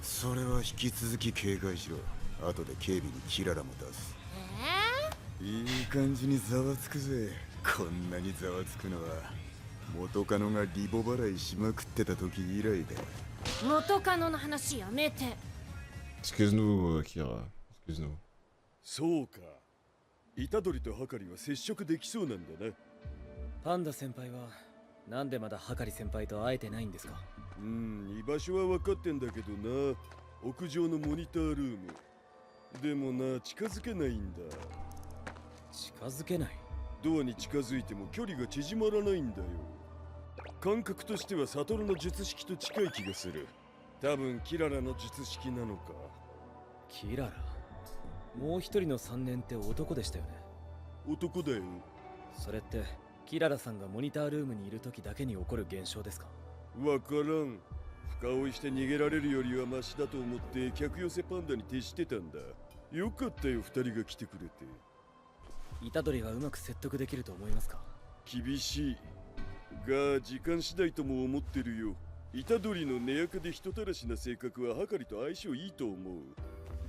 Speaker 9: それは引き続き警戒しろ。後で警備にキララも出す。いい感じにざわつくぜ。こんなにざわつくのは元カノがリボ払いしまくってた時以来だ。
Speaker 6: 元カノの話やめて。
Speaker 1: Excuse-nous, Kira. Excuse-nous.
Speaker 3: そうか。虎杖とハカリは接触できそうなんだな。
Speaker 11: パンダ先輩はなんでまだハカリ先輩と会えてないんですか？
Speaker 3: 居場所は分かってんだけどな。屋上のモニタールーム。でもな、近づけないんだ。
Speaker 11: 近づけない？
Speaker 3: ドアに近づいても距離が縮まらないんだよ。感覚としてはサトルの術式と近い気がする。多分キララの術式なのか。
Speaker 11: キララ？もう一人の3年って男でしたよね。
Speaker 3: 男だよ。
Speaker 11: それってキララさんがモニタールームにいる時だけに起こる現象ですか？
Speaker 3: わからん。深追いして逃げられるよりはマシだと思って客寄せパンダに徹してたんだ。よかったよ、二人が来てくれて。
Speaker 11: 虎杖がうまく説得できると思いますか？
Speaker 3: 厳しいが時間次第とも思ってるよ。虎杖の根垢で人たらしな性格はハカリと相性いいと思う。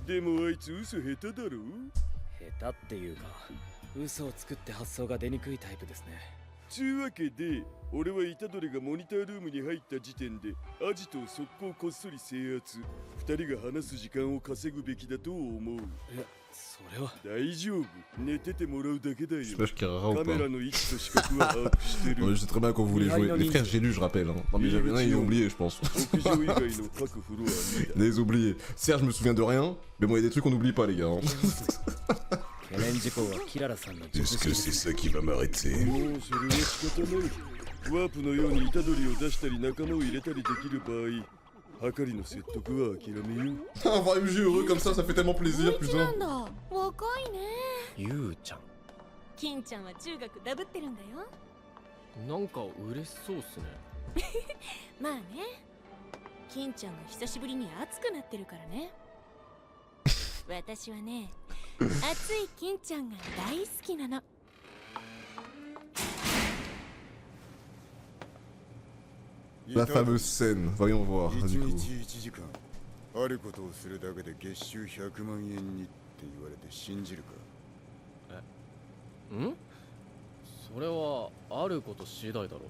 Speaker 3: でもあいつ嘘下手だろ。
Speaker 11: 下手っていうか嘘を作って発想が出にくいタイプですね。
Speaker 15: つうわけで俺は虎杖がモニタールームに入った時点でアジトを速攻こっそり制圧。二人が話す時間を稼ぐべきだと思う。
Speaker 11: え、それは
Speaker 15: 大丈夫、寝ててもらうだけだよ。
Speaker 1: Je sais pas, je carrera ou
Speaker 15: カ
Speaker 1: pas.
Speaker 15: メラの位置と視覚は把握してる。
Speaker 1: Ouais, je sais très bien quand vous voulez jouer. Les frères, j'ai lu, je rappelle. Hein. Non, mais j'avais ils ont oublié, je pense.
Speaker 15: 屋上以外の各フロアにだ。
Speaker 1: Les oubliés. Certes, je me souviens de rien, mais bon, il y a des trucs qu'on n'oublie pas, les gars. Hein.
Speaker 3: Est-ce que c'est ça qui va m'arrêter?
Speaker 15: もうそれは仕方ない。ワープのように虎杖を出したり仲間を入れたりできる場合、はかりの説得は諦めよう。
Speaker 1: Avoir MJ heureux comme ça fait tellement plaisir, putain.
Speaker 6: 若いね。
Speaker 11: ゆうちゃん。
Speaker 6: 金ちゃんは中学ダブってるんだよ。
Speaker 13: なんか嬉しそうっすね。
Speaker 6: まあね。金ちゃんが久しぶりに熱くなってるからね。私はね、熱い金ちゃんが大好きなの。
Speaker 1: La fameuse scène, voyons voir, du coup.
Speaker 9: 1時間あることをするだけで月収100万円にって言われて信じるか。
Speaker 13: ん？それはあること次第だろ。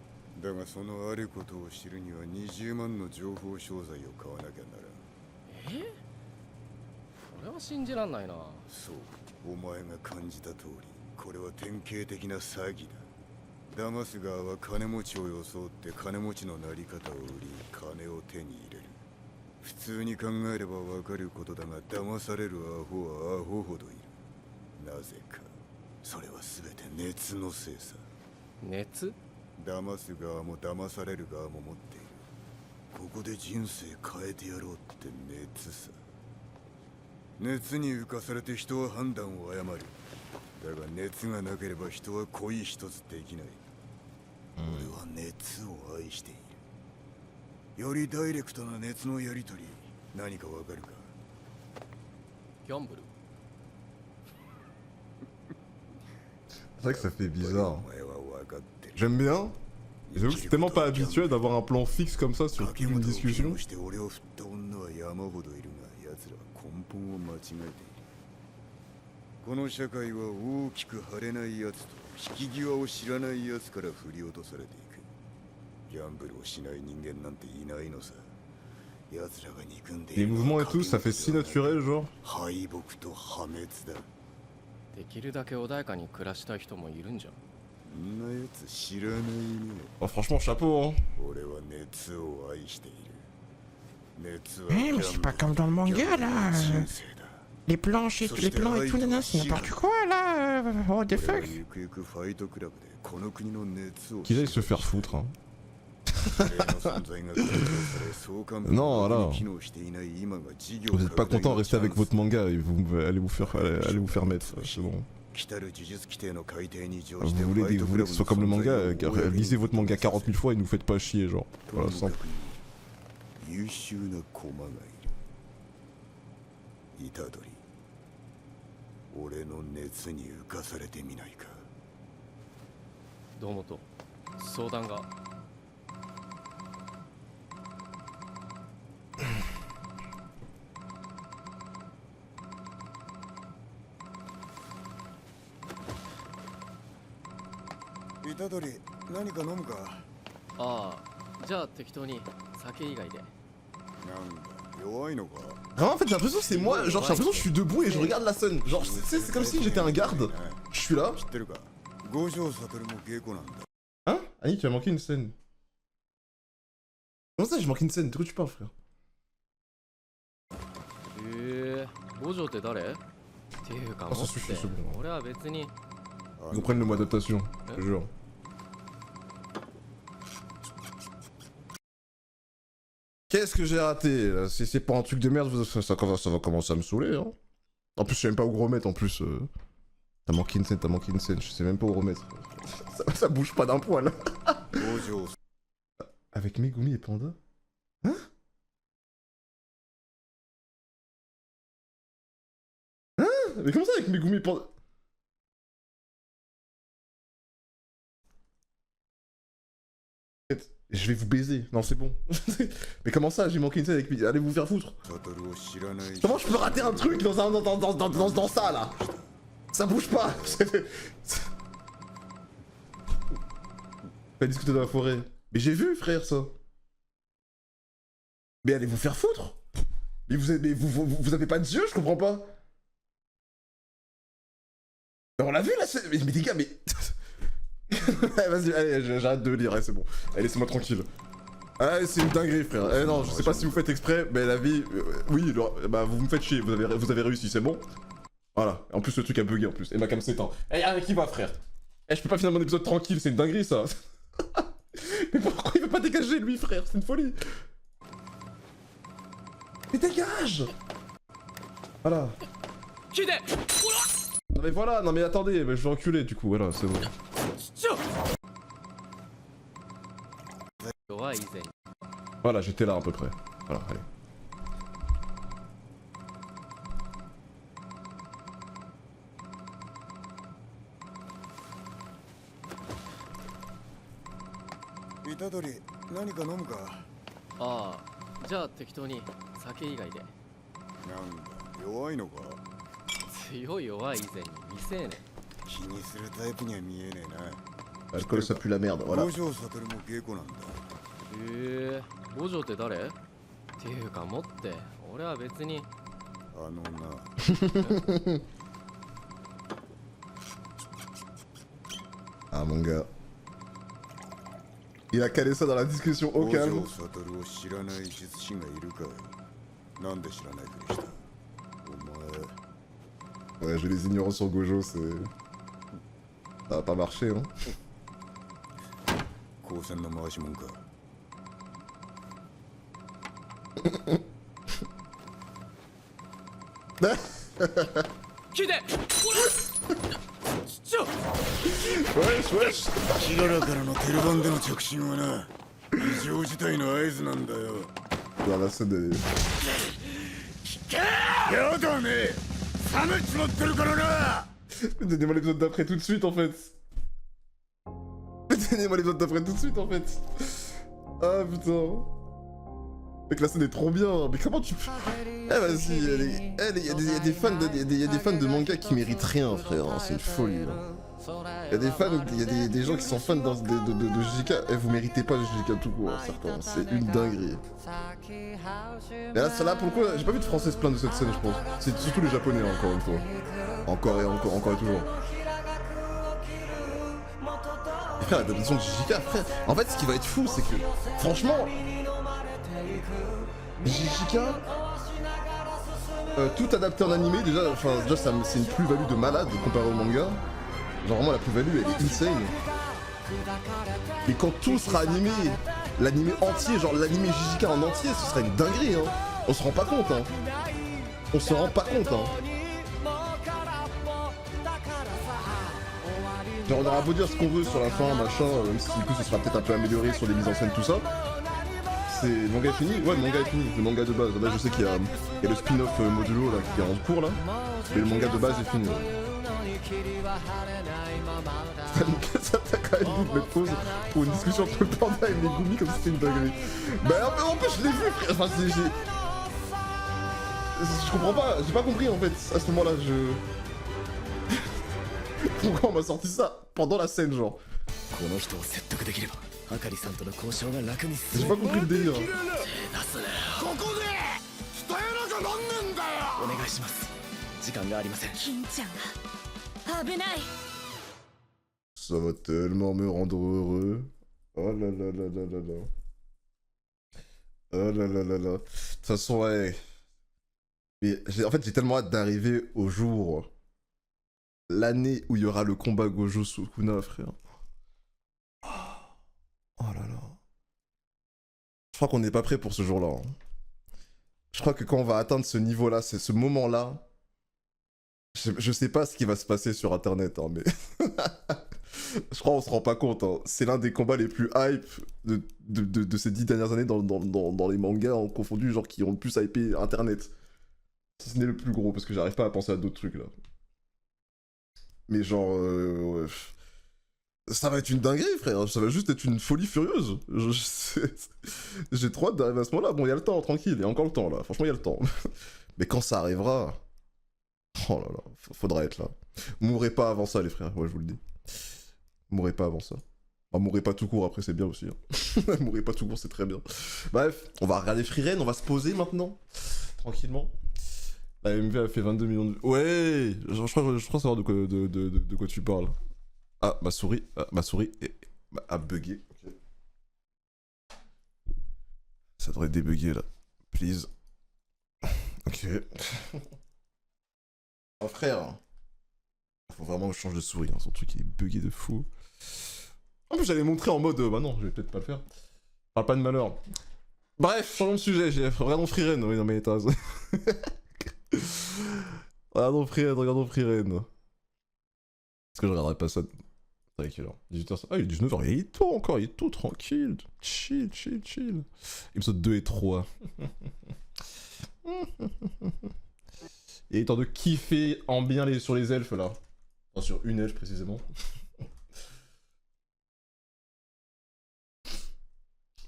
Speaker 9: だがそのあることを知るには20万の情報商材を買わなきゃならん。
Speaker 13: え？それは信じらんないな。
Speaker 9: そう、お前が感じた通り、これは典型的な詐欺だ。騙す側は金持ちを装って金持ちのなり方を売り、金を手に入れる。普通に考えればわかることだが、騙されるアホはアホほどいる。なぜか、それは全て熱のせいさ。
Speaker 13: 熱？
Speaker 9: 騙す側も騙される側も持っている。ここで人生変えてやろうって熱さ。熱に浮かされて人は判断を誤る。だが熱がなければ人は恋一つできない。俺は熱を愛している。よりダイレクトな熱のやり取り、何かわかるか？
Speaker 13: ギャンブル？
Speaker 1: C'est vrai que ça fait bizarre. J'aime bien. J'avoue que c'est tellement pas habituel d'avoir un plan fixe comme ça sur toute une discussion.
Speaker 9: この社会は大きく腫れないやつと引き際を知らないやつから振り落とされていく。ギャンブルをしない人間なんていないのさ。奴らが憎んでい
Speaker 1: Les
Speaker 9: る
Speaker 1: mouvements et tout, ça fait si naturel, genre.
Speaker 9: 敗北と破滅だ。
Speaker 13: できるだけ穏やかに暮らしたい人もいるんじゃん。
Speaker 9: そんなやつ知らないね。
Speaker 1: Oh, franchement, chapeau, hein.
Speaker 9: 俺は熱を愛している。熱は
Speaker 16: Eh, mais c'est pas comme dans le manga là. Les planches et les plans et tout, nana, c'est n'importe quoi là. What the fuck?
Speaker 1: Qu'il aille se faire foutre, hein. Non, voilà. Vous n'êtes pas content, restez avec votre manga et allez vous faire mettre, c'est bon. Vous voulez que ce soit comme le manga, lisez votre manga 40 000 fois et ne vous faites pas chier, genre. Voilà, simple.
Speaker 9: 俺の熱に浮かされてみないか。
Speaker 13: 堂本、相談が。
Speaker 9: 虎杖、何か飲むか？
Speaker 13: ああ、じゃあ適当に酒以外で。
Speaker 9: なんだ、弱いのか？
Speaker 1: Vraiment, en fait, j'ai l'impression que c'est moi, genre, j'ai l'impression que je suis debout et je regarde la scène. Genre, c'est comme si j'étais un garde. Je suis là. Hein? Annie, tu as manqué une scène. Comment ça, j'ai manqué une scène? De quoi tu parles, frère?
Speaker 13: 五条って誰？っていうか、
Speaker 1: Ah, ça suffit, c'est bon.
Speaker 13: 俺は別に。
Speaker 1: Ils comprennent le mot adaptation, je te jure. Qu'est-ce que j'ai raté là? Si c'est pas un truc de merde, ça va commencer à me saouler. Hein. En plus, je sais même pas où remettre. En plus, t'as manqué une scène, je sais même pas où remettre. Ça bouge pas d'un poil. Avec Megumi et Panda? Hein? Hein? Mais comment ça avec Megumi et Panda? Je vais vous baiser. Non, c'est bon. Mais comment ça, j'ai manqué une scène avec lui? Allez vous faire foutre. Comment je peux rater un truc dans ça, là? Ça bouge pas. Pas discuter dans la forêt. Mais j'ai vu, frère, ça. Mais allez vous faire foutre. Mais vous avez pas de yeux, je comprends pas. Mais on l'a vu là, mais les gars, mais... Vas-y, allez, j'arrête de lire, c'est bon. Allez, laissez-moi tranquille. Ah, c'est une dinguerie, frère. Eh non, je sais pas si vous faites exprès, mais la vie... oui, bah vous me faites chier, vous avez réussi, c'est bon. Voilà, en plus le truc a bugué en plus, et ma cam s'éteint. Eh, avec qui va, frère? Eh, je peux pas finir mon épisode tranquille, c'est une dinguerie, ça. Mais pourquoi il veut pas dégager, lui, frère? C'est une folie. Mais dégage! Voilà. Non mais voilà, non mais attendez, mais je vais enculer du coup, voilà, c'est bon. Voilà, j'étais là à peu près. Voilà, allez.
Speaker 10: Itadori, 何か飲むか？
Speaker 13: ああ、じゃあ適当に酒以外で。
Speaker 10: なんだ、弱いのか？
Speaker 13: 強い弱い以前に未成年。
Speaker 10: 気にするタイプには見えねえな。
Speaker 1: Alcool ça pue la merde, voilà.
Speaker 10: 五条悟も芸妓なんだ。
Speaker 13: へえ、五条って誰？っていうかもって俺は別に
Speaker 10: あのな。
Speaker 1: Ah mon gars. Il a calé ça dans la discussion au calme.
Speaker 10: 五条悟を知らない術師がいるかよ。なんで知らないふりした？お前。
Speaker 1: Ouais, je les ignore sur Gojo, c'est... Ça va pas marcher, hein.
Speaker 10: 高専の回しもんか。
Speaker 2: 聞いて
Speaker 1: wesh wesh
Speaker 10: キララからのテルバンでの着信はな、異常事態の合図なんだよ。
Speaker 1: Dans la scène de...
Speaker 10: やだね、冷めちまってるからな。
Speaker 1: Donnez-moi l'épisode d'après tout de suite en fait. Donnez-moi l'épisode d'après tout de suite en fait. Ah putain. Mec, la scène est trop bien. Mais comment tu... Eh vas-y, il y a des fans de manga qui méritent rien, frère. Hein. C'est une folie. Il y a des fans, il y a des gens qui sont fans de JJK. Eh, vous méritez pas JJK tout court, certains. C'est une dinguerie. Mais là, là pour le coup, j'ai pas vu de français se plaindre de cette scène, je pense. C'est surtout les japonais, encore une fois. Encore et toujours. Et frère, l'adaptation de JJK, frère. En fait, ce qui va être fou, c'est que, franchement, JJK, tout adapté en animé, déjà c'est une plus-value de malade comparé au manga. Genre vraiment la plus-value elle est insane. Et quand tout sera animé, l'animé entier, genre l'animé JJK en entier, ce sera une dinguerie hein. On se rend pas compte hein. On se rend pas compte hein. Genre on aura beau dire ce qu'on veut sur la fin, machin, même si du coup ce sera peut-être un peu amélioré sur les mises en scène, tout ça. Le manga est fini? Ouais, le manga est fini, le manga de base. Là, je sais qu'il y a le spin-off modulo là, qui est en cours là, mais le manga de base est fini. Ça t'a quand même dû mettre pause pour une discussion entre le panda et Megumi comme si c'était une dinguerie. Bah en plus je l'ai vu frère, enfin je comprends pas, j'ai pas compris en fait, à ce moment là, Pourquoi on m'a sorti ça pendant la scène genre? J'ai pas compris le délire. Ça va tellement me rendre heureux. Oh là là là là là là. Oh là là là là. De toute façon, ouais. Mais en fait, j'ai tellement hâte d'arriver au jour. L'année où il y aura le combat Gojo Sukuna, frère. Oh là là. Je crois qu'on n'est pas prêt pour ce jour-là. Hein. Je crois que quand on va atteindre ce niveau-là, c'est ce moment-là. Je sais pas ce qui va se passer sur internet, hein, mais. Je crois qu'on se rend pas compte. Hein. C'est l'un des combats les plus hype de ces 10 dernières années dans les mangas en confondu, genre qui ont le plus hypé internet. Ce n'est le plus gros parce que j'arrive pas à penser à d'autres trucs là. Mais genre. Ouais. Ça va être une dinguerie, frère. Ça va juste être une folie furieuse. J'ai trop hâte d'arriver à ce moment-là. Bon, il y a le temps, tranquille. Il y a encore le temps, là. Franchement, il y a le temps. Mais quand ça arrivera... Oh là là, faudra être là. Mourrez pas avant ça, les frères, ouais, je vous le dis. Mourrez pas avant ça. Enfin, mourrez pas tout court, après, c'est bien aussi. Hein. Mourrez pas tout court, c'est très bien. Bref, on va regarder Frieren, on va se poser maintenant. Tranquillement. La MV a fait 22 millions de... Ouais, je crois savoir de quoi tu parles. Ah, ma souris a bugué. Okay. Ça devrait débugger là. Please. Ok. Oh frère. Faut vraiment que je change de souris, hein. Son truc il est bugué de fou. En plus j'allais montrer en mode... bah non, je vais peut-être pas le faire. Parle pas de malheur. Bref, changeons de sujet, j'ai regardons Frieren. Oui non mais t'as... regardons Frieren. Est-ce que je regarderai pas ça? T'as quelle heure? 18h. Ah il est 19h, il est tôt encore, il est tôt, tranquille. Chill. Épisode 2 et 3. Il est temps de kiffer en bien sur les elfes là. Enfin, sur une elfe précisément.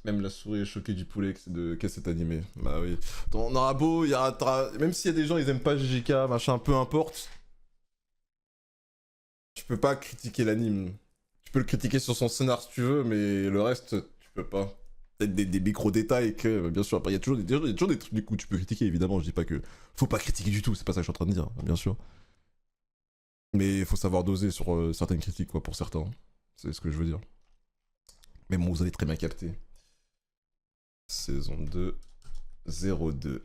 Speaker 1: Même la souris est choquée du poulet qu'est-ce cet animé. Bah oui. On aura beau, même s'il y a des gens ils aiment pas JJK, machin, peu importe. Tu peux pas critiquer l'anime. Tu peux le critiquer sur son scénar si tu veux, mais le reste, tu peux pas. Peut-être des micro-détails que, bien sûr, il y a toujours des trucs du coup tu peux critiquer, évidemment, je dis pas que... Faut pas critiquer du tout, c'est pas ça que je suis en train de dire, bien sûr. Mais il faut savoir doser sur certaines critiques, quoi, pour certains. C'est ce que je veux dire. Mais bon, vous avez très bien capté. Saison 2, 02.